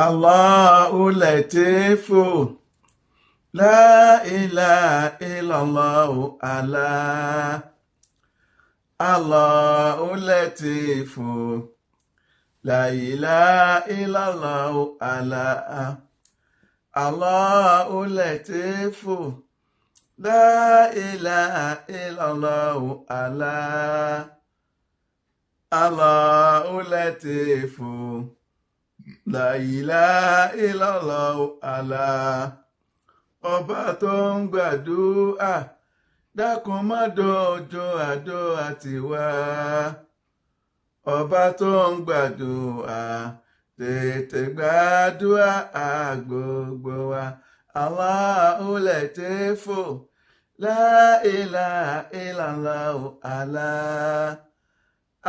Allahu Latifu, la ilaha illallah, Allah. Allahu Latifu, la ilaha illallah, Allah. Allahu Latifu, la ilaha illallah, Allah. Allahu Latifu, la ilaha illallah, Allah. Ọba tó ń gbàdúrà, dákun má dojú àdúrà tiwa. Ọba tó ń gbàdúrà, tètè gbàdúrà gbogbo wa. Allahu Latifu, la ilaha illallah, Allah.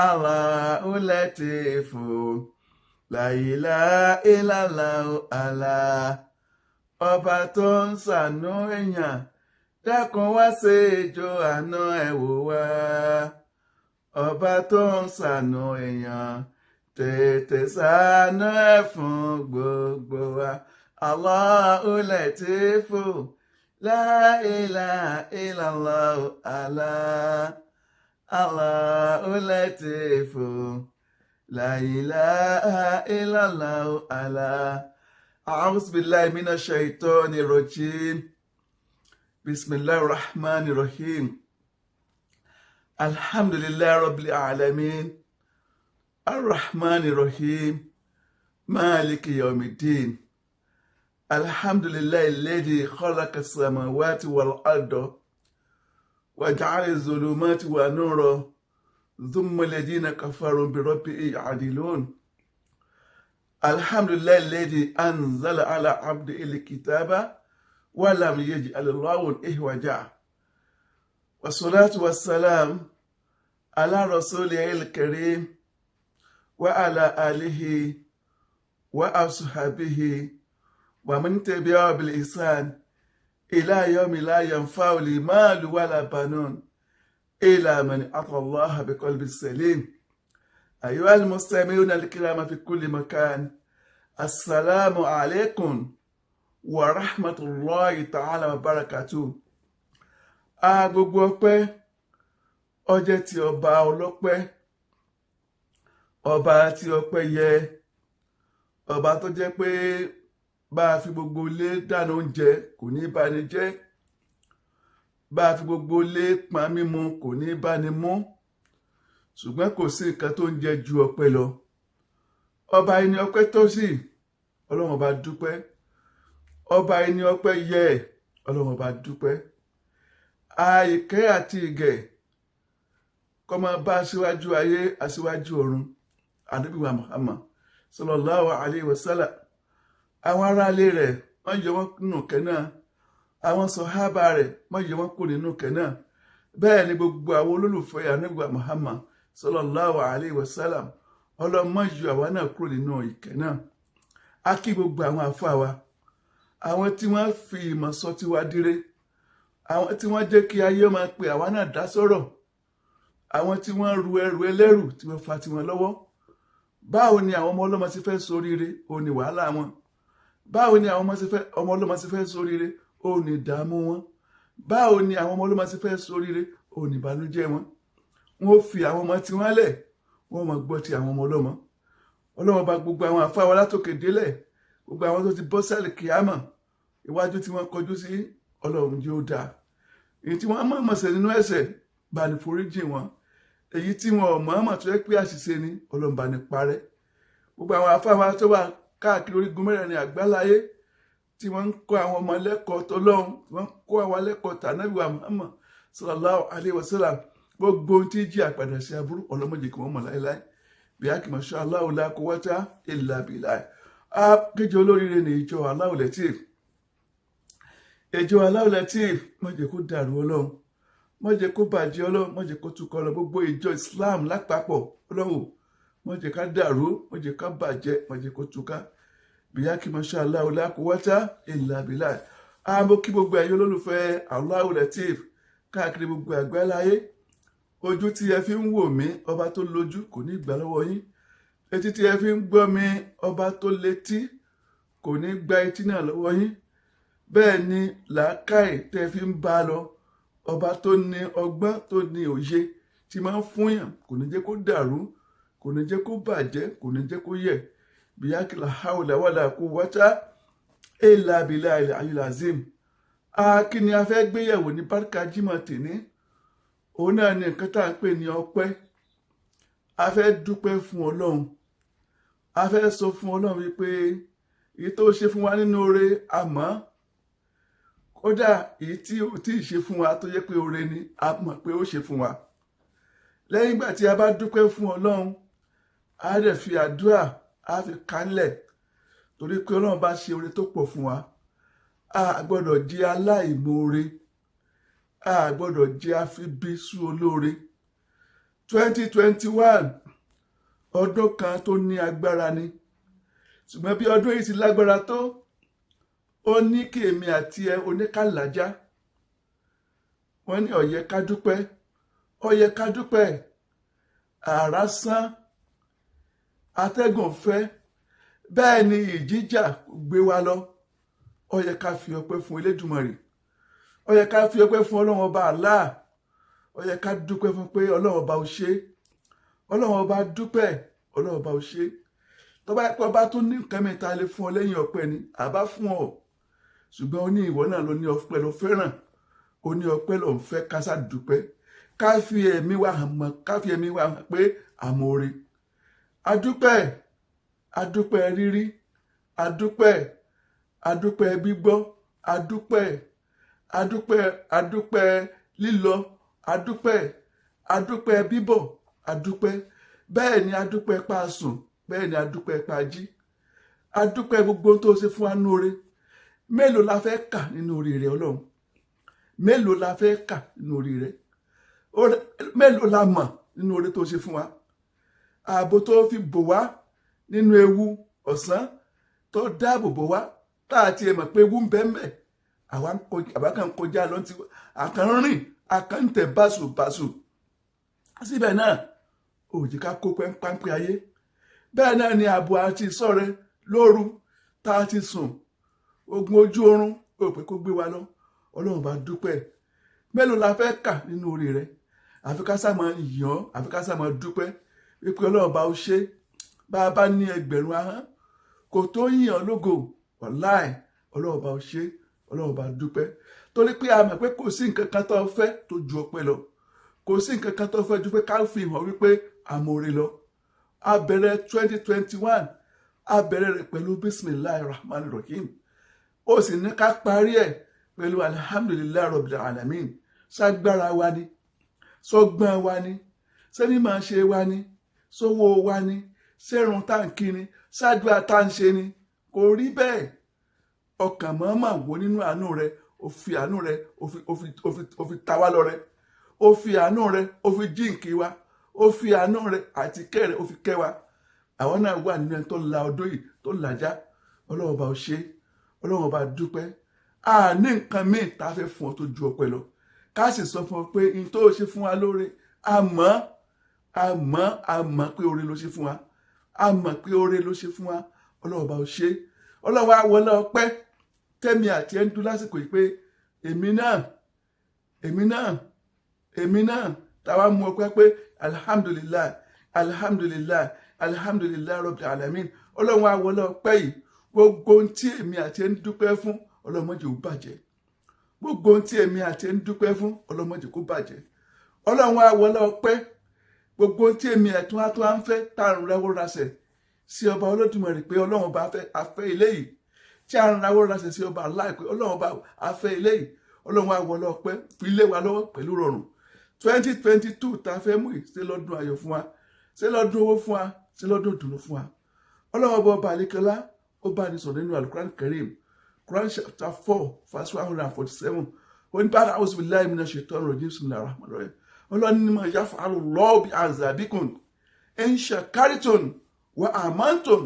Allahu Latifu, la ilaha illallah, Allah. Ọba tó ń ṣàánú èèyàn, dákun wá ṣe ìjọ àánú ẹ̀ wò wá. Ọba tó ń ṣàánú èèyàn, tètè ṣàánú ẹ̀ fún gbogbo wa. Allahu Latifu, la ilaha illallah, Allah. Allahu Latifu, la ilaha illallah, Allah. أعوذ بالله من الشيطان الرجيم. بسم الله الرحمن الرحيم. الحمد لله رب العالمين، الرحمن الرحيم، مالك يوم الدين. الحمد لله الذي خلق السماوات والأرض وجعل الظلمات والنور ثم الذين كفروا بربهم يعدلون. الحمد لله الذي أنزل على عبده الكتاب ولم يجعل له عوجا. والصلاة والسلام على رسوله الكريم وعلى آله وأصحابه ومن تبعه بالإحسان إلى يوم لا ينفع مال ولا بنون إلا من أتى الله بقلب سليم. أيها المستمعون الكرام في كل مكان، السلام عليكم ورحمة الله تعالى وبركاته. Gbogbo ọpẹ́ ó jẹ́ ti ọba ọlọ́pẹ́, ọba tí ọpẹ́ yẹ, ọba tó jẹ́ pé bá a fi gbogbo ilé dáná oúnjẹ kò ní bá ni jẹ́, bá a fi gbogbo ilé pọn mímu kò ní bá ni mú, ṣùgbọ́n kò sí nǹkan tó ń jẹ ju ọpẹ́ lọ. Ọba ẹni ọpẹ́ tó sì, Ọlọ́run ọba dúpẹ́. Ọba ẹni ọpẹ́ yẹ, Ọlọ́run ọba dúpẹ́. Ìkẹ́ àti ìgẹ̀ kó máa bá aṣíwájú ayé, aṣíwájú ọ̀run, Ànábì wa Muhammad sallallahu alayhi wa sallam. Àwọn aráalé rẹ̀ wọ́n yọ wọ́n nínú ìkẹ́ náà, àwọn sàhábà rẹ̀ wọ́n yọ wọ́n kúrò nínú ìkẹ́ náà. Bẹ́ẹ̀ ni gbogbo àwọn olólùfẹ́ Ànábì wa Muhammad sallallahu alayhi wa sallam, ọlọ́mọ yọ àwa náà kúrò nínú ìkẹ́ náà. A kí gbogbo àwọn àfáà wa, àwọn tí wọ́n fi ìmọ̀ sọ tiwa dire, àwọn tí wọ́n jẹ́ kí ayé máa pe àwa náà dá sọ̀rọ̀, àwọn tí wọ́n ru ẹrù ẹlẹ́rù tí wọ́n fa tiwọn lọ́wọ́. Báwo ni àwọn ọmọ ọlọ́mọ ti fẹ́ ṣoríire, ó ní wàhálà wọn. Báwo ni àwọn ọmọ ọlọ́mọ ti fẹ́ ṣoríire, ó ní ìdààmú wọn. Báwo ni àwọn ọmọ ọlọ́mọ ti fẹ́ ṣoríire, ó ní ìbànújẹ́ wọn. Wọ́n fi àwọn ọmọ tí wọ́n lẹ̀, wọ́n máa gbọ́ ti àwọn ọmọ ọlọ́mọ. Ọlọ́run bá gbogbo àwọn àfáà wa látòkè délẹ̀, gbogbo àwọn tó ti bọ́ sálẹ̀ kíámà, iwájú tí wọ́n kọjú sí, Ọlọ́run jẹ́ ó dáa. Èyí tí wọ́n mọ̀ọ́mọ̀ ṣẹ̀ nínú ẹ̀ṣẹ̀, bá ní foríjì wọn. Èyí tí wọn ò mọ̀ọ́mọ̀ tó yẹ pé àṣìṣe ni, Ọlọ́run bá ní parẹ́. Gbogbo àwọn àfáà wa tó wà káàkiri orígun mẹ́rẹ̀ẹ̀rin àgbáláyé, tí wọ́n ń kọ́ àwọn ọmọ lẹ́kọ̀ọ́ tọ́lọ́run, tí wọ́n ń kọ́ àwọn lẹ́kọ̀ọ́ tànábì wa Muhammad sallallahu alayhi wa sallam. Gbogbo ohun tí jí àpàdà sí aburú, ọlọ́mọdé kí wọ́n mọ̀ láéláé. Bí a kì í masha Allah la quwwata illa billah. Kéjọ olóríire ní ìjọ Allahu Latif. Ìjọ Allahu Latif, má jẹ́ kó dàrú Ọlọ́run, má jẹ́ kó bàjẹ́ Ọlọ́run, má jẹ́ kó túkọ̀ Ọlọ́run. Gbogbo ìjọ Islam lápapọ̀ Ọlọ́run, má jẹ́ ká dàrú, má jẹ́ ká bàjẹ́, má jẹ́ kó túká. Bí a kì í masha Allah la quwwata illa billah. Mo kí gbogbo ẹ̀yin olólùfẹ́ Allahu Latif káàkiri gbogbo àgbáláyé. Ojú tí ẹ fi ń wò mí, ọba tó lójú kò ní gbà lọ́wọ́ yín. Etí tí ẹ fi ń gbọ́ mi, ọba tó létí kò ní gba etí náà lọ́wọ́ yín. Bẹ́ẹ̀ ni làákàyè tẹ́ fi ń bá a lọ, ọba tó ní ọgbọ́n tó ní òye tí máa ń fún yàn kò ní jẹ́ kó dàrú, kò ní jẹ́ kó bàjẹ́, kò ní jẹ́ kó yẹ̀. Bíyákìlá haúlà wàlà quwwata illa billahil aliyyil azim. Kí ni a fẹ́ gbéyẹ̀wò ní Bárkà Jímọ̀ tèní? Òun náà ni nǹkan tá à ń pè ní ọpẹ́. A fẹ́ dúpẹ́ fún Ọlọ́run. A fẹ́ sọ fún Ọlọ́run wípé èyí tó ṣe fún wa nínú oore àmọ́ kódà èyí tí ò tí ì ṣe fún wa tó yẹ pé oore ni a mọ̀ pé ó ṣe fún wa. Lẹ́yìn ìgbà tí a bá dúpẹ́ fún Ọlọ́run, a dẹ̀ fi àdúrà a fi kálẹ̀ torí pé Ọlọ́run bá ṣe oore tó pọ̀ fún wa. A gbọ́dọ̀ jẹ́ aláìmoore, a gbọ́dọ̀ jẹ́ àfibísú olóore. 2021 ọdún kan tó ní agbára ni, ṣùgbọ́n bí ọdún yìí ti lágbára tó, ó ní kí èmi àti ẹ oníkàlàjá. Wọ́n ní ó yẹ ká dúpẹ́, ó yẹ ká dúpẹ́. Àrá sán, atẹ́gùn fẹ́, bẹ́ẹ̀ ni ìjìjà gbé wa lọ. Ó yẹ ká fi ọpẹ́ fún Elédùmarè. Ó yẹ ká fi ọpẹ́ fún Ọlọ́run ọba Allah. Ó yẹ ká dúpẹ́ fún pé Ọlọ́run ọba ò ṣe. Ọlọ́run ọba dúpẹ́, Ọlọ́run ọba ò ṣe. Tó bá yẹ pé ọba tún ní nǹkan mẹ́ta lè fún ọ lẹ́yìn ọpẹ́ ni, àbá fún ọ. Ṣùgbọ́n ó ní ìwọ náà ló ní ọpẹ́ ló fẹ́ràn. Ó ní ọpẹ́ ló ń fẹ́ ká sá dúpẹ́. Ká fi ẹ̀mí wa hàn pé àmóore. Adúpẹ́, adúpẹ́ rírí, adúpẹ́, adúpẹ́ gbígbọ́, adúpẹ́, adúpẹ́, adúpẹ́ lílọ, adúpẹ́, adúpẹ́ bíbọ̀, adúpẹ́. Bẹ́ẹ̀ ni adúpẹ́ pa sùn, bẹ́ẹ̀ ni adúpẹ́ pa jí. Adúpẹ́ gbogbo tó ṣe fún wa nínú oore. Mélòó la fẹ́ kà nínú oore rẹ Ọlọ́run? Mélòó la fẹ́ kà nínú oore rẹ? Mélòó la mọ̀ nínú oore tó ṣe fún wa? Ààbò tó fi bò wá nínú ewu ọ̀sán, tó dáàbò bò wá láti ẹ mọ̀ pé ewu ń bẹ ńbẹ̀. Àwa kan kọjá lọ tí àkànrìn àkàntẹ̀ báṣubàṣu. Síbẹ̀ náà ò jẹ́ ká kó pẹ́ńpẹ́ ayé. Bẹ́ẹ̀ náà ni ààbò àti ìṣọ́rẹ lóru tá a ti sùn. Ogun ojú oorun ò pé kó gbé wa lọ. Ọlọ́run bá dúpẹ́. Mélòó la fẹ́ kà nínú oore rẹ? Àfi ká sá máa yàn, àfi ká sá máa dúpẹ́ wípé Ọlọ́run bá ó ṣe. Bá a bá ní ẹgbẹ̀rún ahọ́n kò tó yìn ọ́ lógo. Wàláì, Ọlọ́run bá ó ṣe, Ọlọ́run bá dúpẹ́. Torí pé a mọ̀ pé kò sí nǹkan kan tó fẹ́ tó ju ọpẹ́ lọ. Kò sí nǹkan kan tó fẹ́ ju pé ká fi hàn wípé àmóore lọ. A bẹ̀rẹ̀ 2021, a bẹ̀rẹ̀ rẹ̀ pẹ̀lú Bismillahirrahmanirrahim. Ó sì ní ká parí ẹ̀ pẹ̀lú alhamdulillahi rabbil alamin. Ságbára wa ni, sọ́gbọ́n wa ni, sẹ́ni máa ṣe wa ni, sówó wa ni, sẹ́run táǹkì ni, ṣáàdúrà tá ń ṣe ni. Kò rí bẹ́ẹ̀. Ọkàn mọ́mọ́ wo nínú àánú rẹ, ó fi àánú rẹ, ó fi ta wá lọ́rẹ. Ó fi àánú rẹ, ó fi jíǹkí wa. Ó fi àánú rẹ àti kẹ́ rẹ, ó fi kẹ́ wa. Àwọn náà wà nínú ẹni tó la ọdún yìí tó làjá. Ọlọ́run bá ó ṣe, Ọlọ́run bá dúpẹ́. A ní nǹkan míì tá a fẹ́ fún ọ tó ju ọpẹ́ lọ. Ká sì sọ fún ọ pé n tó ṣe fún wa lóore, àmọ́ pé oore ló ṣe fún wa. Àmọ́ pé oore ló ṣe fún wa. Ọlọ́run bá ó ṣe. Ọlọ́run wá wọlé ọpẹ́ tẹ́mi àti ẹ̀ ń dún lásìkò yìí pé èmi náà táwa mú ọpẹ́ pé alhamdulilayi, alhamdulilayi, alhamdulilayi rabbil alamin. Ọlọ́run wá wọlé ọpẹ́ yìí. Gbogbo ohun tí èmi àti ẹ̀ ń dúpẹ́ fún, Ọlọ́run má jẹ́ ó bàjẹ́. Gbogbo ohun tí èmi àti ẹ̀ ń dúpẹ́ fún, Ọlọ́run má jẹ́ kó bàjẹ́. Ọlọ́run wá wọlé ọpẹ́. Gbogbo ohun tí èmi ẹ̀tún á tó à ń fẹ́ tààrùn rẹ́wọ́ rasẹ̀ sí ọba Olódùmarè pé Ọlọ́run bá afẹ́ ilé yìí. Tí a ń rawọ́ rasẹ̀ sí ọba Allah pé Ọlọ́run bá afẹ́ ilé yìí. Ọlọ́run wá wọlé ọpẹ́ fi lé wa lọ́wọ́ pẹ̀lú rọrùn. 2022 tá a fẹ́ mú yìí ṣe lọ́dún ayọ̀ fún wa, ṣe lọ́dún owó fún wa, ṣe lọ́dún ìdùnnú fún wa. Ọlọ́run ọba àlékọ́lá ó bá ní sọ̀rọ̀ nínú Al-Qur'an Karim, Quran chapter 4 verse 147. Ó ní ba'da a'udhu billahi minash shaitanir rajim, bismillahir rahmanir rahim. Ọlọ́run ní ma yaf'alu Allahu bi'azabikum in shakartum wa amantum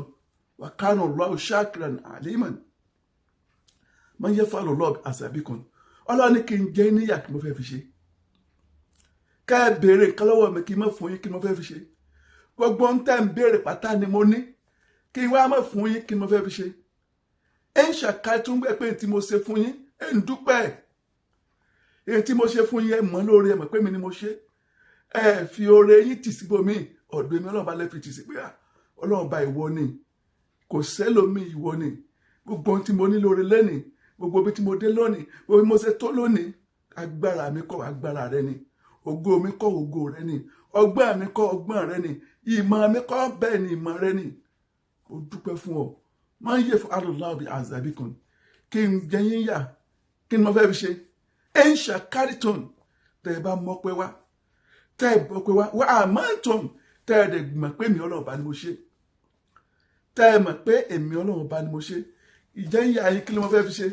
wa kana Allahu shakiran aliman. Ma yaf'alu Allahu bi'azabikum. Ọlọ́run ní kí n jẹ́ níyà kí mo fẹ́ fi ṣe. Ká ẹ béèrè nǹkan lọ́wọ́ mi kí n má fún yín kí mo fẹ́ fi ṣe. Gbogbo ń tẹ́ ń béèrè pátá ni mo ní. Kí n wá má fún yín kí mo fẹ́ fi ṣe. ẹ̀ ń ṣàkárí tó ń gbẹ pé tí mo ṣe fún yín ẹ̀ ń dúpẹ́ èyí tí mo ṣe fún yín ẹ̀ mọ́ lóore ẹ̀ mọ̀ pé mi ni mo ṣe ẹ̀ fi oore yín tì síbòmí ọ̀dọ̀ èmi Ọlọ́run bá lẹ́ fi tì sí pé Ọlọ́run bá ìwọ ni kò sẹ́lòmí ìwọ ni gbogbo ohun tí mo ní lóore lẹ́nìí gbogbo ibi tí mo dé lónìí gbogbo bí mo ṣe tó lónìí agbára mi kọ́ agbára rẹ ni ògo mi kọ́ ògo rẹ ni ọgbọ́n mi kọ́ ọgbọ́n rẹ ni ìmọ̀ mi kọ́ bẹ́ẹ̀ ni ìmọ̀ rẹ ni mo dúpẹ́ fún ọ máa ń yẹ fún alùláwọ̀ bíi azabikun kí n jẹ yín yà kí ni mo fẹ́ fi ṣe ẹ̀ ń ṣàkárìtòn tẹ́ ẹ bá mọ̀ pé wá tẹ́ ẹ bọ̀ pé wá àmọ́ntòn tẹ́ ẹ dẹ̀ mọ̀ pé èmi Ọlọ́run bá ni mo ṣe tẹ́ ẹ mọ̀ pé èmi Ọlọ́run bá ni mo ṣe ìjẹ́ yín yà yín kí ni mo fẹ́ fi ṣe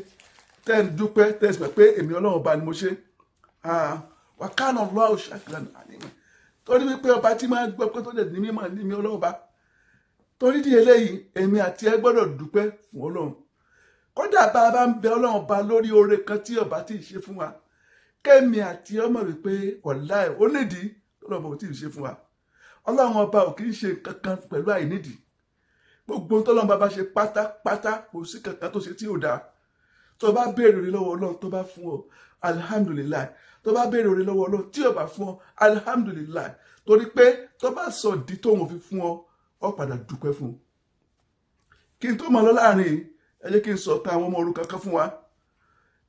tẹ́ ẹ dúpẹ́ tẹ́ ẹ mọ̀ pé èmi Ọlọ́run bá ni mo ṣe wà kánà lọ́wọ́ ṣàkìlánà ànímọ̀ torí wípé ọba tí máa gbọ́ pé tó dẹ̀ ní mímọ̀ ní mi Ọlọ́run bá torí di eléyìí èmi àti ẹ gbọ́dọ̀ dúpẹ́ fún Ọlọ́run kódà bá a bá ń bẹ Ọlọ́run bá lórí oore kan tí ọba tí ì ṣe fún wa kẹ́mi àti ọmọ wípé wàláì ó nídìí Ọlọ́run ò tí ì ṣe fún wa Ọlọ́run ọba ò kì í ṣe kankan pẹ̀lú àìnídìí gbogbo tọ́lọ́run bá ṣe pátápátá kò sí kankan tó ṣe tí ò dáa tó bá béèrè orí lọ́wọ́ Ọlọ́run tó bá fún ọ alihamudulilayi tó bá béèrè orí lọ́wọ́ Ọlọ́run tí ò bá fún ọ alihamudulilayi torí pé tó bá sọ di tóun fi fún ọ padà dúpẹ́ fún un kí n tó mọ lọ láàrin ẹ jẹ́ kí n sọ tán àwọn ọmọ òrukàn kan fún wa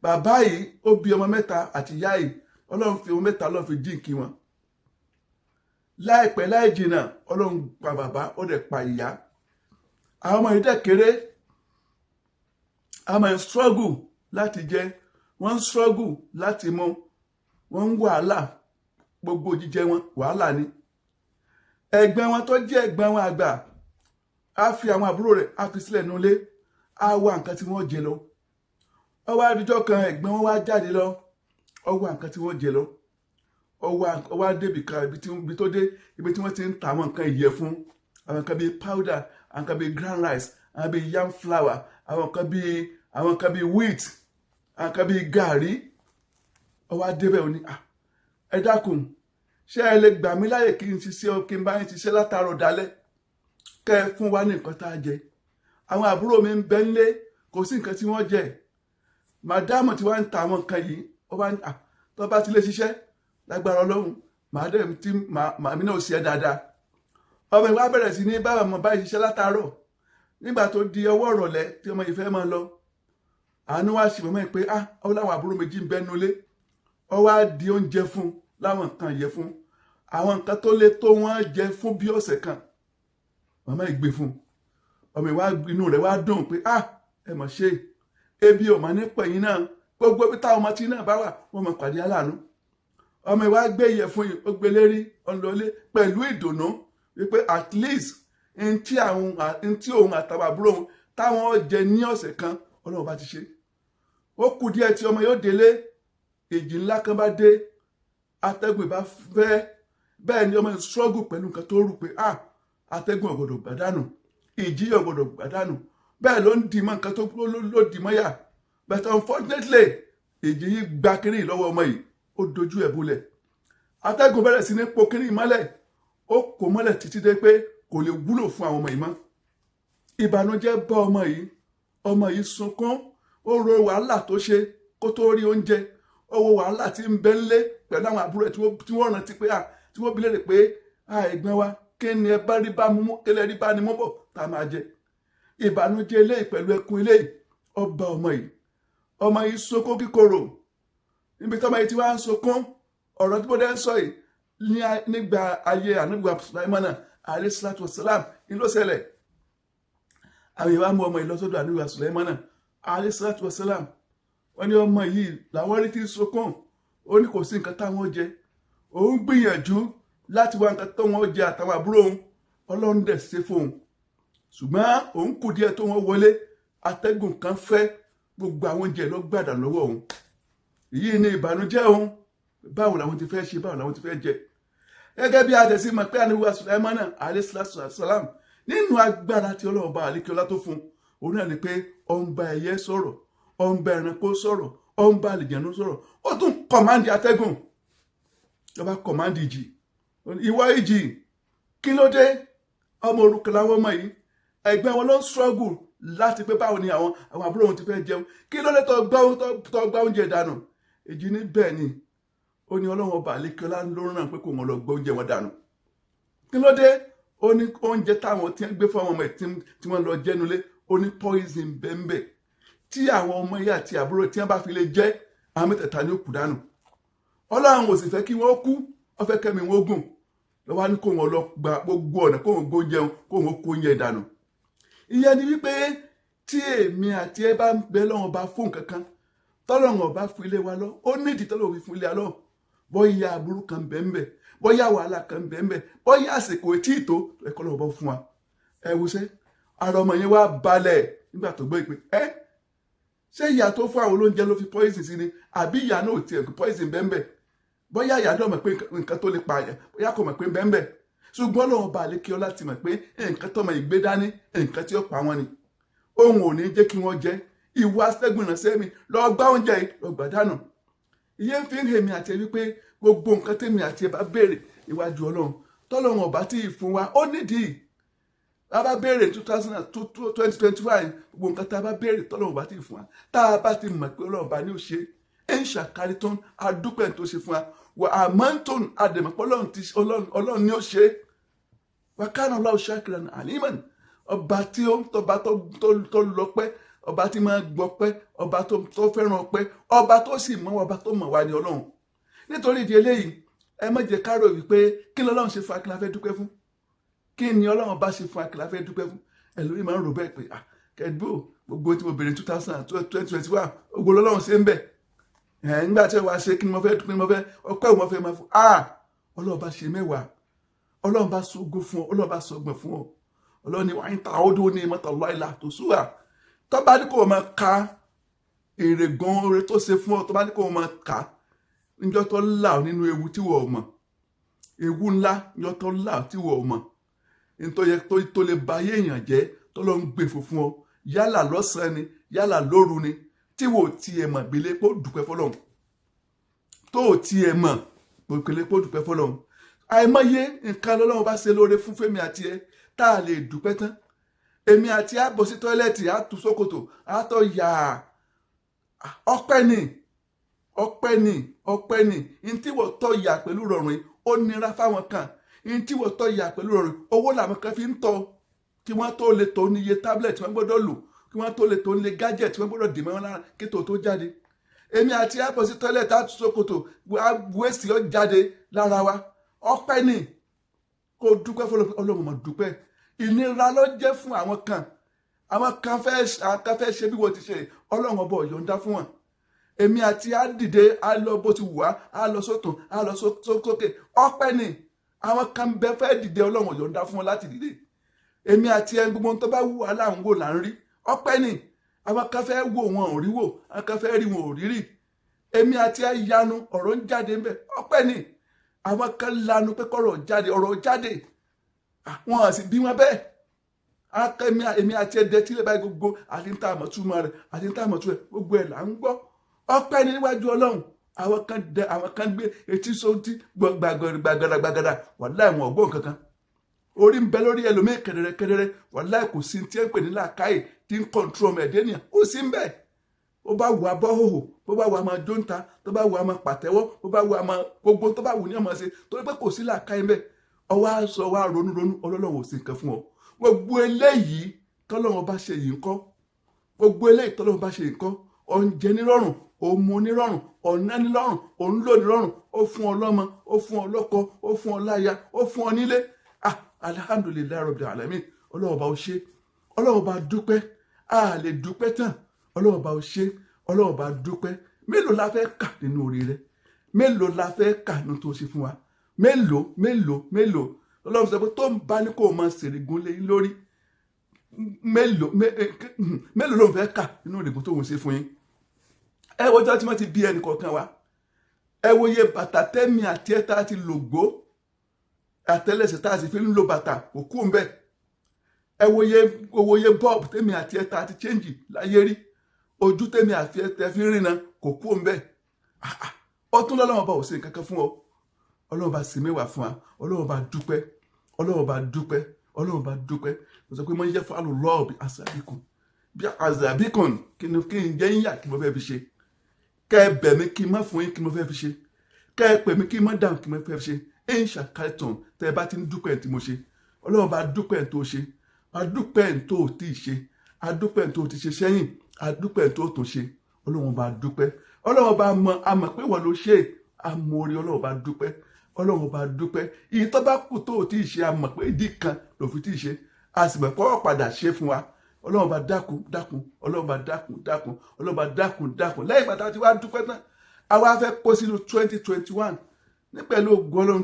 bàbá yìí ó bí ọmọ mẹ́ta àti ìyá yìí Ọlọ́run fi ọmọ mẹ́ta Ọlọ́run fi jíǹkí wọn láìpẹ́ láì jìnnà Ọlọ́run pa bàbá ó dẹ̀ pa ìyá àwọn ọmọ yìí dẹ̀ kéré àwọn ọmọ yìí struggle láti jẹ wọ́n struggle láti mu wọ́n ń wàhálà gbogbo jíjẹ wọn wàhálà ni ẹ̀gbọ́n wọn tó jẹ́ ẹ̀gbọ́n wọn àgbà á fi àwọn àbúrò rẹ̀ á fi sílẹ̀ nulẹ̀ á wá nǹkan tí wọ́n jẹ lọ ọwọ́ àdìjọ́ kan ẹ̀gbọ́n wọn wá jáde lọ ọwọ́ nǹkan tí wọ́n jẹ lọ ọwọ́ àdébì kan ibi tó dé ibi tí wọ́n ti ń ta àwọn nǹkan ìyẹ̀fun àwọn nǹkan bíi powder àwọn nǹkan bíi ground rice àwọn bíi yam flour àwọn nǹkan bíi wheat àwọn nǹkan bíi gàrí ọwọ́ àdébẹ̀ òní ẹ dákun ṣé ẹ lè gbà mí láyè kí n ṣiṣẹ́ kí n bá yín ṣiṣẹ́ látàárọ̀ dalẹ́ kẹ́ ẹ fún wa ní nǹkan tá a jẹ àwọn àbúrò mi ń bẹ nílé kò sí nǹkan tí wọ́n jẹ màdámù tí wọ́n ń ta àwọn nǹkan yìí ó bá tó bá ti lè ṣiṣẹ́ lágbára Ọlọ́run màdẹ́m tí màmí náà ṣe dáadáa ọmọ ìwà bẹ̀rẹ̀ sí ní bá ọmọ báyìí ṣiṣẹ́ látàárọ̀ nígbà tó di ọwọ́ ìrọ̀lẹ́ tí ọmọ yìí fẹ́ máa lọ àánú wá sí mọ́mọ́ pé ó láwọn àbúrò méjì ń bẹ nulẹ̀ ó wá di oúnjẹ fún láwọn nǹkan yẹ fún àwọn nǹkan tó lè tó wọ́n jẹ fún bí ọ̀sẹ̀ kan màmá ìgbé fún ọmọ ìwà inú rẹ̀ wá dùn pé ẹ mọ̀ ṣe ebi ọmọ nípa yín náà gbogbo bí táwọn ọmọ tí náà bá wà wọ́n mọ̀ pàdé aláàánú ọmọ ìwà gbé ìyẹ̀fun yìí ó gbé lérí ọlọlé pẹ̀lú ìdùnnú wípé at least ntí òun àtàwọn àbúrò òun táwọn jẹ ní ọ̀sẹ̀ kan Ọlọ́run bá ti ṣe ó kù díẹ̀ tí ọmọ yóò délé èjì ńlá kan bá dé atẹ́gùn ìbá fẹ́ bẹ́ẹ̀ ni ọmọ yìí struggle pẹ̀lú nǹkan tó rù pé atẹ́gùn ọ̀gbọ̀dọ̀ gbàdánù ìjì ọ̀gbọ̀dọ̀ gbàdánù bẹ́ẹ̀ ló ń dìímọ̀ nǹkan tó ló dìímọ̀ yà but unfortunately ìjì yìí gba kiri lọ́wọ́ ọmọ yìí ó dojú ẹ̀ bolẹ̀ atẹ́gùn bẹ̀rẹ̀ sí ní po kiri mọ́lẹ̀ ó kò mọ́lẹ̀ títí dé pé kò lè wúlò fún àwọn ọmọ yìí mọ́ ìbànújẹ́ bá ọmọ yìí sunkún ó ro wàhálà tó ṣe kó tó rí oúnjẹ ó wo wàhálà tí ń bẹ ńlé pẹ̀lú àwọn àbúrò tí wọ́n rántí pé tí wọ́n bilẹ̀ rẹ̀ pé ẹ̀gbọ́n wa kí ni ẹ bá rí bá mú mú kílẹ̀ rí bá ní mú bọ̀ tá a máa jẹ ìbànújẹ́ eléyìí pẹ̀lú ẹkún eléyìí ọba ọmọ yìí sunkún kíkorò níbi tí ọmọ yìí ti wá ń sunkún ọ̀rọ̀ tí mo dẹ́ ń sọ yìí nígbà ayé ànábì Sùláímánà alayhi salatu wassalam ní ló ṣẹlẹ̀ àwọn ìwà mú ọmọ yìí lọ sọ́dọ̀ ànábì Sùláímánà alayhi salatu wassalam wọ́n ní ọmọ yìí làwọn rí tí ń sunkún ó ní kò sí nǹkan táwọn jẹ òun gbìyànjú láti wá nǹkan tó wọn jẹ àtàwọn àbúrò òun Ọlọ́run dẹ̀ ṣe fóun ṣùgbọ́n òun kù díẹ̀ tó wọn wọlé atẹ́gùn kan fẹ́ gbogbo àwọn oúnjẹ ló gbàdà lọ́wọ́ òun èyí ni ìbànújẹ́ òun báwo làwọn ti fẹ́ ṣe báwo làwọn ti fẹ́ jẹ gẹ́gẹ́ bí adẹ̀sí mọ̀ pé àníwá Sùláímánà alayhi salam nínú agbára tí Ọlọ́run bá àlékèọlá tó fún òun náà ni pé ó ń bá ẹyẹ sọ̀rọ̀ ó ń bá ẹranko sọ̀rọ̀ ó ń bá àlìjẹ̀nú sọ̀rọ̀ ó tún kọ̀mándì atẹ́gùn ló bá kọ̀mándì ìjì ìwọ ìjì kí ló dé ọmọ òrukàn làwọn ọmọ yìí ẹgbẹ́ wọn ló ń struggle láti pé báwo ni àwọn àbúrò wọn ti fẹ́ jẹun, kí ló lè tó gbá oúnjẹ dànù. Èjì ní bẹ́ẹ̀ ni ó ní Ọlọ́run ọba àlékiọlá ló rán pé kò wọ́n lọ gbọ́ oúnjẹ wọn dànù. Kí ló dé? Ó ní oúnjẹ táwọn tí ń gbé fún àwọn ọmọ ẹ̀ tí wọ́n lọ jẹ́nulé, ó ní poison bẹ́ẹ̀ tí àwọn ọmọ yìí àti àbúrò tí wọ́n bá fi lè jẹ́ àwọn mẹ́tẹ̀ẹ̀ta ní òkú dànù. Ọlọ́run ò sì fẹ́ kí wọ́n kú, ó fẹ́ kẹ́mi wọ́n gùn. Lọ́wọ́ ní kó wọn lọ gba gbogbo ọ̀nà kó wọn gbóúnjẹ kó wọn kó oúnjẹ dànù. Ìyẹn ni wípé tí èmi àti ẹ bá ń bẹ lọ́wọ́ bá fún kankan tọ́lọ́run ọba fún ilé wa lọ, ó nídìí tọ́lọ́run fún ilé wa lọ. Bóyá aburú kan bẹ́ẹ̀ bóyá wàhálà kan bẹ́ẹ̀ bóyá àsìkò etí ìtò ẹ̀kọ́ lọ́wọ́ bá fún wa. Ẹ wo ṣe ara ọmọ yẹn wá balẹ̀ nígbà tó gbọ́ ìpè ṣé ìyá tó fún àwọn olóúnjẹ ló fi poison sí ni àbí ìyá náà ò tiẹ̀ poison bẹ́ẹ̀ bóyá ìyá náà mọ̀ pé nǹkan tó lè pa àyàn bóyá kò mọ̀ pé bẹ́ẹ̀ ṣùgbọ́n Ọlọ́run bá àlékiọlá ti mọ̀ pé nǹkan tó mọ̀ ìgbé dání nǹkan tí ó pa wọn ni. Òun ò ní jẹ́ kí wọ́n jẹ. Ìwà sẹ́gun ìrànṣẹ́ mi lọ gbá oúnjẹ yìí lọ gbà dànù. Ìyẹn fi ń hèmi àti ẹ wípé gbogbo nǹkan tèmi àti ẹ bá béèrè iwájú Ọlọ́run tọ́lọ́run ọba tí ì fún wa ó nídìí. Tá a bá béèrè 2025 gbogbo nǹkan tá a bá béèrè tọ́lọ́run ọba tí ì fún wa tá a bá ti mọ̀ pé Ọlọ́run ọba ní ó ṣe é ń ṣàkárí tó ń adúpẹ́ tó ṣe fún wa wà àmọ́ntòn àdèmọ̀pọ̀ Ọlọ́run ní ó ṣe é. Wa kana Allahu shakiran aliman. Ọba tí ó tọba tó lọ́pẹ́, ọba tí máa gbọ́pẹ́, ọba tó fẹ́ràn ọpẹ́, ọba tó sì mọ̀ ọba tó mọ̀ wá ní Ọlọ́run. Nítorí ìdí eléyìí ẹ má jẹ́ ká rò wípé kí ni Ọlọ́run ṣe fún akínlá fẹ́ dúpẹ́ fún, kí ni Ọlọ́run bá ṣe fún akínlá fẹ́ dúpẹ́ fún. Ẹlòmíì máa ń rò bẹ́ẹ̀ pé kẹ́dùbò gbogbo tí mo bèrè 2021 ògbó Ọlọ́run ṣe ń bẹ̀ nígbà tí wàá ṣe kí ni mo fẹ́ dúpẹ́, mo fẹ́ ọpẹ́ ò mo fẹ́ máa fún Ọlọ́run bá ṣe mẹ́wàá, Ọlọ́run bá sógo fún ọ, Ọlọ́run bá sọgbọ̀n fún ọ. Ọlọ́run ni wàá ń ta ọdún ní ni'matallahi la tuhsuha. Tó bá ní kó o máa ka èrè gan oore tó ṣe fún ọ, tó bá ní kó o máa kà níjọ́ tó là ọ́ nínú ewu tí wọ́n mọ̀, ewu ńlá níjọ́ tó là ọ́ tí wọ́n mọ̀, nítorí tó lè ba ayé èèyàn jẹ́ tó lọ ń gbé fún ọ yálà lọ́sàn-án ni yálà lóru ni tí wò ó tiẹ̀ mọ̀ gbélé pé ó dúpẹ́ fọlọ́run, tó ò tiẹ̀ mọ̀ gbélé pé ó dúpẹ́ fọlọ́run. Àìmọye nǹkan lọ́lọ́run bá ṣe lóore fún Fẹ́mi àti ẹ tá a lè dúpẹ́ tán. Èmi àti á bọ̀ sí tọ́ílẹ̀tì á tú ṣòkòtò á tọ́ yà ọpẹ́ ni ntí wọ́n tọ́ yà pẹ̀lú rọrùn ó nira fáwọn kan, ntí wọ́n tọ́ yà pẹ̀lú rọrùn owó làwọn kan fi ń tọ́ kí wọ́n tó lè tó níye tablet wọ́n gbọ́dọ̀ lò, kí wọ́n tó lè tó níye gadget wọ́n gbọ́dọ̀ dì mọ́ wọn lára kí tó jáde. Èmi àti á bọ̀ sí tọ́ílẹ̀tì á tú ṣòkòtò wẹ́sì ó jáde lára wa. Ọpẹ́ ni kó dúpẹ́ fọlọ́run. Ọlọ́run mọ̀ dúpẹ́. Ìnira ló jẹ́ fún àwọn kan fẹ́ ṣe bí wọ́n ti ṣe, Ọlọ́run ọba ò yọ̀ǹda fún wọn. Èmi àti á dìde á lọ bó ti wù wá, á lọ sọ́tún á lọ sókè. Ọpẹ́ ni àwọn kan bẹ fẹ́ dìde, Ọlọ́run ò yọ̀ǹda fún wọn láti dìde. Èmi àti ẹni gbogbo tó bá wù wá là ń wò là ń rí. Ọpẹ́ ni àwọn kan fẹ́ wò wọn ò rí wò, àwọn kan fẹ́ rí wọn ò rí rí. Èmi àti á yanu ọ̀rọ̀ ń jáde ńbẹ̀. Ọpẹ́ ni àwọn kan lanu pé kọ́rọ̀ jáde, ọ̀rọ̀ jáde wọn à sì bí wọn bẹ́ẹ̀. Èmi àti ẹdẹ tí lè báyìí gbogbo àti ń tà àmọ̀túmọ̀ rẹ̀ àti ń tà àmọ̀túmọ̀ rẹ̀ gbogbo ẹ̀ là ń gbọ́. Ọpẹ́ ni níwájú Ọlọ́run. Àwọn kan gbé etí sóńtì gbàgàdà wàláhì wọn ọgbọ́n kankan. Orí ń bẹ lórí ẹlòmíì kẹdẹrẹ wàláhì kò sí tí ẹ ń pè ní làákàyè tí ń kọ̀ǹtrol ọmọ ẹ̀dẹ́ nìyà ó sì ń bẹ. Ó bá wù abọ́ hòhò, bó bá wù àmọ́ jóńtà, tó bá wù àmọ́ pàtẹ́wọ́, bó bá wù àmọ́ gbogbo tó bá wù ní ọmọ ṣe torí pé kò sí làákàyè bẹ́ẹ̀. Ọwọ́ aṣọ wa ronú Ọlọ́run ò sí nǹkan fún ọ. Gbogbo eléyìí tọ́lọ́run bá ṣe yìí ńkọ́, gbogbo eléyìí tọ́lọ́run bá ṣe yìí ńkọ́, oúnjẹ nírọ̀rùn, òmu nírọ̀rùn, ọ̀nà nírọ̀rùn, òun lò nírọ̀rùn, ó fún ọ lọ́mọ, ó fún ọ lọ́kọ, ó fún ọ láya, ó fún ọ nílé. Alhamdulillahi rabbil alamin. Ọlọ́run bá ó ṣe, Ọlọ́run bá dúpẹ́, a lè dúpẹ́ tán. Ọlọ́run bá ó ṣe, Ọlọ́run bá dúpẹ́. Mélòó la fẹ́ kà nínú orí rẹ? Mélòó la fẹ́ kà nínú tó ṣe fún wa? Mélòó Ọlọ́run sọ pé tó ń bá ní kó o máa ṣèrègùn lé lórí, mélòó ló ń fẹ́ kà nínú ìrègùn tó ń ṣe fún yín. Ẹ wo ọjọ́ tí wọ́n ti bí ẹnì kọ̀ọ̀kan wa, ẹ wo iye bàtà tẹ́mi àti ẹ̀ta ti lò gbó, àtẹ́lẹsẹ̀ tá a sì fi ń lo bàtà kò kú ń bẹ̀. Ẹ wo iye bọ́ọ̀bù tẹ́mi àti ẹ̀ta ti chẹ́ǹjì láyé rí, ojú tẹ́mi àti ẹ̀ta fi ń rìnà kò kú ń bẹ̀. Ọtún lọ́lọ́wọ́ bá ò ṣe nǹkan kan fún ọ. Ọlọ́run bá sì mẹ́wàá fún wa, Ọlọ́run bá dúpẹ́, Ọlọ́run bá dúpẹ́, Ọlọ́run bá dúpẹ́. Mo sọ pé mo ń yẹ fún alùlọ́ọ̀bì àṣàbíkù. bí azabikon kí n jẹ́ yíyà kí mo fẹ́ fi ṣe kẹ́ ẹ bẹ̀ mí kí n má fún yín kí mo fẹ́ fi ṣe kẹ́ ẹ pè mí kí n má dáhùn kí mo fẹ́ fi ṣe ẹ̀yin ṣàkàtàn tẹ́ ẹ bá ti ń dúpẹ́ tí mo ṣe ọlọ́run bá dúpẹ́ tó ṣe adúpẹ́ tó tí ì ṣe adúpẹ́ tó ti ṣe sẹ́yìn adúpẹ́ tó tún ṣe ọlọ́run bá dúpẹ́ ọlọ́run bá àmọ̀ pé wọ́n ló ṣe àmórí ọlọ́run bá dúpẹ́ ọlọ́run bá dúpẹ́ ìyí tó bá kù tó tí ì ṣe àmọ̀ pé ìdí kan ló fi tí ì ṣe a sì mọ̀ pé ó padà ṣe fún wa ọlọ́run bá dákun ọlọ́run bá dákun ọlọ́run bá dákun lẹ́yìn bàtà tí wàá dúpẹ́ tán àwa fẹ́ kó sínú 2021 ní pẹ̀lú ògùn ọlọ́run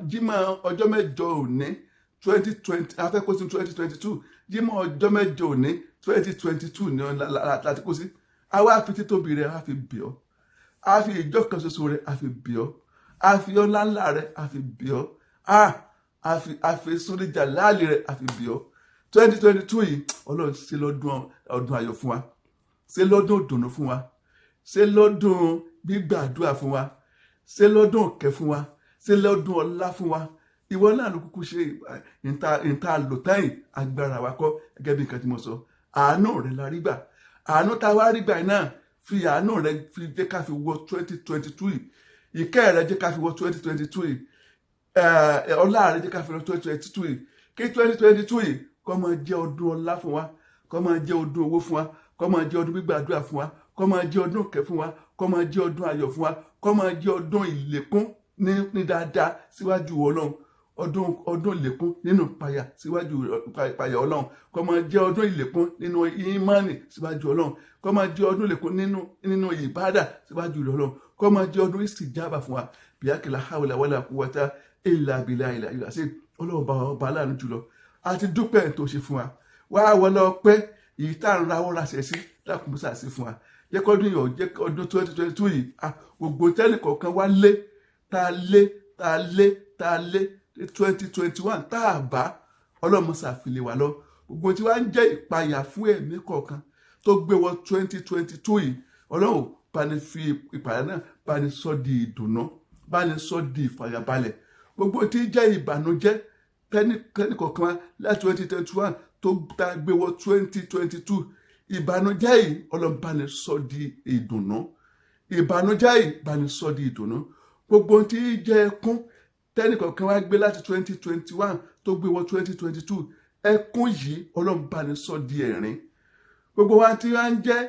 jímọ̀ ọjọ́ mẹ́jọ òní 2020 a fẹ́ kó sínú 2022 jímọ̀ ọjọ́ mẹ́jọ òní 2022 ní láti kó sí àwa fi títóbi rẹ̀ a fi bì ọ́ a fi ìjọ kan ṣoṣo rẹ̀ a fi bì ọ́ a fi ọlá ńlá rẹ̀ a fi bì ọ́ a fi sóríjà láàlì rẹ̀ a fi bì ọ́ 2022 yìí ọlọ́run ṣe lọ́dún ọdún ayọ̀ fún wa ṣe lọ́dún òdùnnú fún wa ṣe lọ́dún gbígbàdúrà fún wa ṣe lọ́dún ọ̀kẹ́ fún wa ṣe lọ́dún ọlá fún wa ìwọ náà ló kúkú ṣe ìta lò táyìn agbára wa kọ́ gẹ́gẹ́ bí nǹkan tí mo sọ àánú rẹ̀ la rí gbà àánú tá a wá rí gbà náà fi àánú rẹ̀ fi jẹ́ ká fi wọ 2022 yìí ìkẹ́ rẹ̀ jẹ́ ká fi wọ 2022 yìí ọlá rẹ̀ jẹ́ ká fi wọ 2022 yìí kí 2022 yìí kó máa jẹ́ ọdún ọlá fún wa kó máa jẹ́ ọdún owó fún wa kó máa jẹ́ ọdún gbígbàdúrà fún wa kó máa jẹ́ ọdún ìkẹ́ fún wa kó máa jẹ́ ọdún ayọ̀ fún wa kó máa jẹ́ ọdún ìlékún ní dáadáa síwájú ọlọ́run ọdún ìlékún nínú ìpayà síwájú ìpayà ọlọ́run kó máa jẹ́ ọdún ìlékún nínú ìmánì síwájú ọlọ́run kó máa jẹ́ ọdún ìlékún nínú ìbádà síwájú ọlọ́run kó máa jẹ́ ọdún ìsìjábà fún wa bíákìlá hàwùlà wàlà quwwata ìllà bíllàhì ìlà sí ọlọ́run bá aláàánú jùlọ àti dúpẹ́ tó ṣe fún wa wá wọlé ọpẹ́ èyí tá à ń rawọ́ raṣẹ̀ sí lákùnmọ́sà sí fún wa jẹ́ kọ́dún yìí jẹ́ ọdún 2022 yìí gbogbo tẹ́lẹ̀ kọ̀ọ̀kan wá lé tá a lé 2021 tá a bá ọlọ́mọsà fìlè wà lọ gbogbo tí wàá ń jẹ́ ìpayà fún ẹ̀mí kọ̀ọ̀kan tó gbé wọ 2022 yìí ọlọ́run bá ní fi ìpayà náà bá ní sọ di ìdùnnú bá ní sọ di ìfàyàbalẹ̀ gbogbo tí jẹ́ ìbànújẹ́ kẹ́ni kọ̀ọ̀kan wá láti 2021 tó tá a gbé wọ 2022 ìbànújẹ́ yìí ọlọ́run bá ní sọ di ìdùnnú ìbànújẹ́ yìí bá ní sọ di ìdùnnú gbogbo tí jẹ́ ẹkún tẹ́nìkọ̀ọ̀kan wá gbé láti 2021 tó gbé wọ 2022 ẹkún yìí ọlọ́run bá ní sọ di ẹ̀rín gbogbo wa tí wá ń jẹ́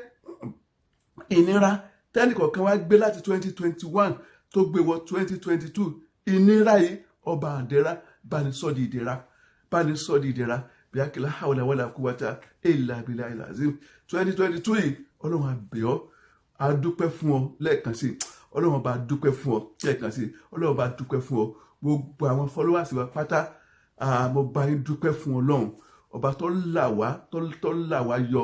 ìnira tẹ́nìkọ̀ọ̀kan wá gbé láti 2021 tó gbé wọ 2022 ìnira yìí ọba àdẹ́rà bá ní sọ di ìdẹ̀ra bá ní sọ di ìdẹ̀ra bíákìlá hàwùlà wàlà quwwata ìllà bíllàhì ìlàzím 2022 yìí ọlọ́run a bẹ̀ ọ́ a dúpẹ́ fún ọ lẹ́ẹ̀kan sí ọlọ́run bá dúpẹ́ fún ọ lẹ́ẹ̀kan sí ọlọ́run bá dúpẹ́ fún ọ gbogbo àwọn followers wa pátá mo bá yín dúpẹ́ fún ọlọ́run ọba tó là wá yọ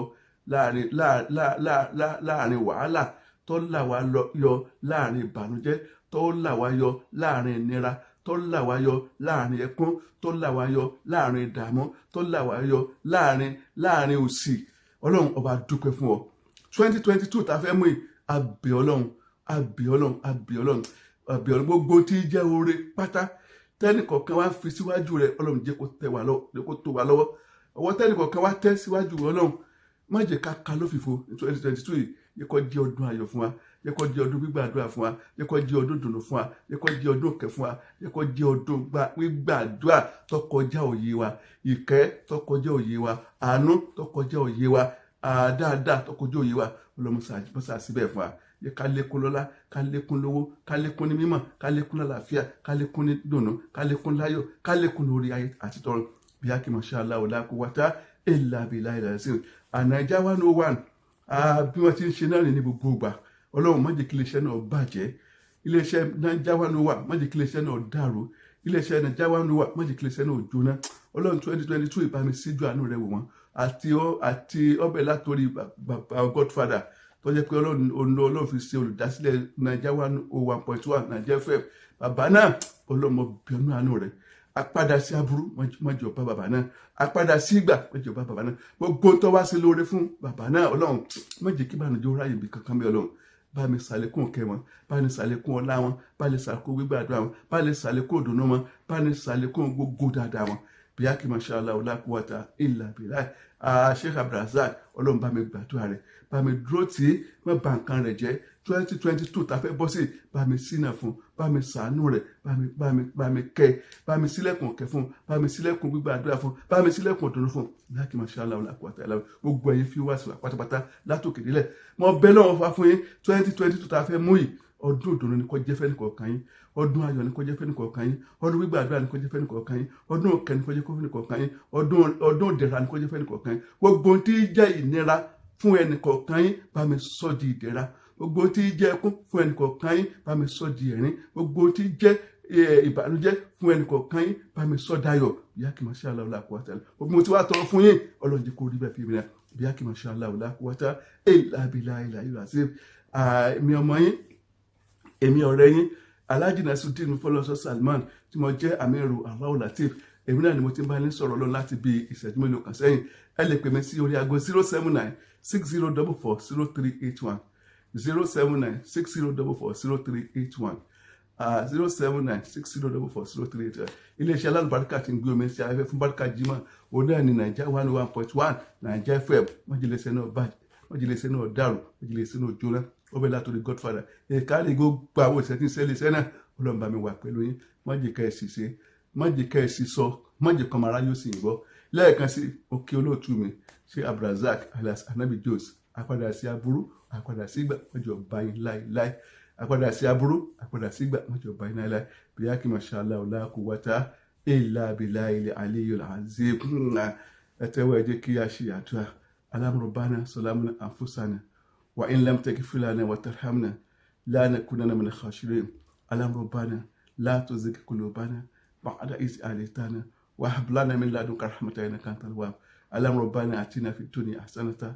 láàrin wàhálà tó là wá yọ láàrin ìbànújẹ́ tó là wá yọ láàrin ìnira tó là wá yọ láàrin ẹkún tó là wá yọ láàrin ìdààmú tó là wá yọ láàrin òṣì ọlọ́run ọba dúpẹ́ fún ọ 2022 tá a fẹ́ mú yìí àbẹ̀ ọlọ́run gbogbo tí jẹ́ oore pátá tẹ́nìkọ̀ọ̀kan wá fi síwájú rẹ̀ ọlọ́run jẹ́ kó tó wà lọ́wọ́ ọwọ́ tẹ́nìkọ̀ọ̀kan wá tẹ́ síwájú ọlọ́run má jẹ́ ká ka lófìfo ní 2022 yìí yẹ kó jẹ́ ọdún ayọ̀ fún wa yẹ kó jẹ́ ọdún gbígbàdúrà fún wa yẹ kó jẹ́ ọdún dùnú fún wa yẹ kó jẹ́ ọdún òkè fún wa yẹ kó jẹ́ ọdún gbígbàdúrà tó kọjá òye wa ìkẹ́ tó kọjá òye wa àánú tó kọjá òye wa dáadáa tó kọjá òye wa ọlọ́mọsà síbẹ̀ fún wa yẹ ká lékún lọ́lá ká lékún lówó ká lékún ní mímọ̀ ká lékún lálàáfíà ká lékún ní dùnú ká lékún láyọ̀ ká lékún lórí ayé àti tọ̀run bí a kì mọ̀ ṣáàlá ọ̀la kó wá tá ìllà bíllàhì ìlàzím Naija 101 bí wọ́n ti ń ṣe náà ní gbogbo ìgbà ọlọ́run má jẹ́ kí iléeṣẹ́ náà bàjẹ́ iléeṣẹ́ Naija 101 má jẹ́ kí iléeṣẹ́ náà dàrú iléeṣẹ́ Naija 101 má jẹ́ kí iléeṣẹ́ náà jóná ọlọ́run 2022 ìbámi síjú àánú rẹ̀ wò wọ́n àti ọbẹ̀ látòrí bàbá Godfather tó jẹ́ pé ọlọ́run fi ṣe olùdásílẹ̀ Naija 101.1 Naija FM bàbá náà ọlọ́mọ bíọ́nú àánú rẹ̀ apadà sí aburú mọ́jọ bá bàbá náà apadà sí ìgbà mọ́jọ bá bàbá náà gbogbo tó wá sí lóore fún bàbá náà ọlọ́run má jẹ́ kí bànújẹ́ ráyè bí kankan bí ọlọ́run bá mi ṣàlékún kẹ́ wọn bá mi ṣàlékún ọlá wọn bá mi ṣàlékún gbígbàdúrà wọn bá mi ṣàlékún òdùnnú wọn bá mi ṣàlékún gbogbo dáadáa wọn bí a kì í masha Allah la quwwata illa billah Sheikh Abdulrasaq ọlọ́run bá mi gbàdúrà rẹ̀, bá mi dúró tì í, má bà nǹkan rẹ̀ jẹ́. 2022 tá fẹ́ bọ́ sí, bá mi ṣínà fún, bá mi ṣàánú rẹ̀, bá mi kẹ́, bá mi ṣílẹ̀kùn ọ̀kẹ́ fún, bá mi ṣílẹ̀kùn gbígbà àdúrà fún, bá mi ṣílẹ̀kùn ọ̀dùnnú fún. Láàkì masha Allah la quwwata illa billah. Gbogbo ẹ̀yin fi wá sí wa pátápátá látòkè délẹ̀. Mo bẹ̀ lọ́wọ́ fa fún yín 2022 tá fẹ́ mú yìí, ọdún ìdùnnú ni kó jẹ́ fẹ́nìkọ̀ọ̀kan yín, ọdún ayọ̀ ni kó jẹ́ fẹ́nìkọ̀ọ̀kan yín, ọdún gbígbà àdúrà ni kó jẹ́ fẹ́nìkọ̀ọ̀kan yín, ọdún ọ̀kẹ́ ni kó jẹ́ fẹ́nìkọ̀ọ̀kan yín, ọdún ìdẹ̀ra ni kó jẹ́ fẹ́nìkọ̀ọ̀kan yín. Gbogbo tí jẹ́ ìnira fún ẹnìkọ̀ọ̀kan yín, bá mi sọ di ìdẹ̀ra. Gbogbo tí jẹ́ ẹkún fún ẹnìkọ̀ọ̀kan yín, bá mi sọ di ẹ̀rín. Gbogbo tí jẹ́ ìbànújẹ́ fún ẹnìkọ̀ọ̀kan yín, bá mi sọ dayọ̀. Bíákì masha Allah la quwwata illa billah. Gbogbo tí wàá tọrọ fún yín, Ọlọ́run jẹ́ kó rí bẹ́ẹ̀ fi mi rẹ̀. Bíákì masha Allah la quwwata illa billah. Èmi ọmọ yín, èmi ọ̀rẹ́ yín, Alhaji Nasruddin Fọlọ́nṣọ́ Salman, tí mo jẹ́ Amiru Allahu Lateef. Èmi náà ni mo ti ń bá yín sọ̀rọ̀ lọ láti bí ìṣẹ́jú mélòó kan sẹ́yìn. Ẹ lè pè mí sí orí aago 07960440381, 07960440381, 07960440381. Iléeṣẹ́ alálùbáríkà tí ń gbé omi sí afẹ́fẹ́ fún Barika Jimoh, òun náà ni Naija 101.1 Naija FM. Wọ́n jí iléeṣẹ́ náà bàjẹ́, wọ́n jí iléeṣẹ́ náà dàrú, wọ́n jí iléeṣẹ́ náà jóná. Ó bẹ látòrí Godfather ẹ̀ka lè gbogbo àwọn ìṣẹ́ tí ń ṣẹlẹ̀ iṣẹ́ náà. Ọlọ́run bá mi wà pẹ̀lú yín, má jẹ́ ká ẹ̀ sì ṣe, má jẹ́ ká ẹ̀ sì sọ, má jẹ́ kan mara yóò sì yìnbọn. Lẹ́ẹ̀kan sí òkè olóòtú mi ṣe Abdulrasaq alias Anabi Jose. Àpadà sí aburú, àpadà sí ìgbà, mọ́jọ bá yín láéláé. Àpadà sí aburú, àpadà sí ìgbà, mọ́jọ bá yín láéláé. Bíákì masha Allah la quwwata illa billahil aliyyil azim. Ẹ tẹ́wọ́ ẹ jẹ́ kí a ṣe àdúrà. Allahumma rabbana salamna anfusana وإن لم تغفر لنا وترحمنا لنكونن من الخاسرين. اللهم ربنا لا تزغ قلوبنا بعد إذ هديتنا وهب لنا من لدنك رحمة إنك أنت الوهاب. اللهم ربنا آتنا في الدنيا حسنة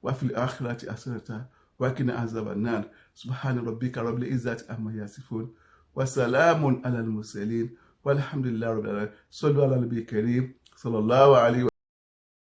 وفي الآخرة حسنة وقنا عذاب النار. سبحان ربك رب العزة عما يصفون وسلام على المرسلين والحمد لله رب العالمين. صلوا على النبي الكريم صلى الله عليه وسلم.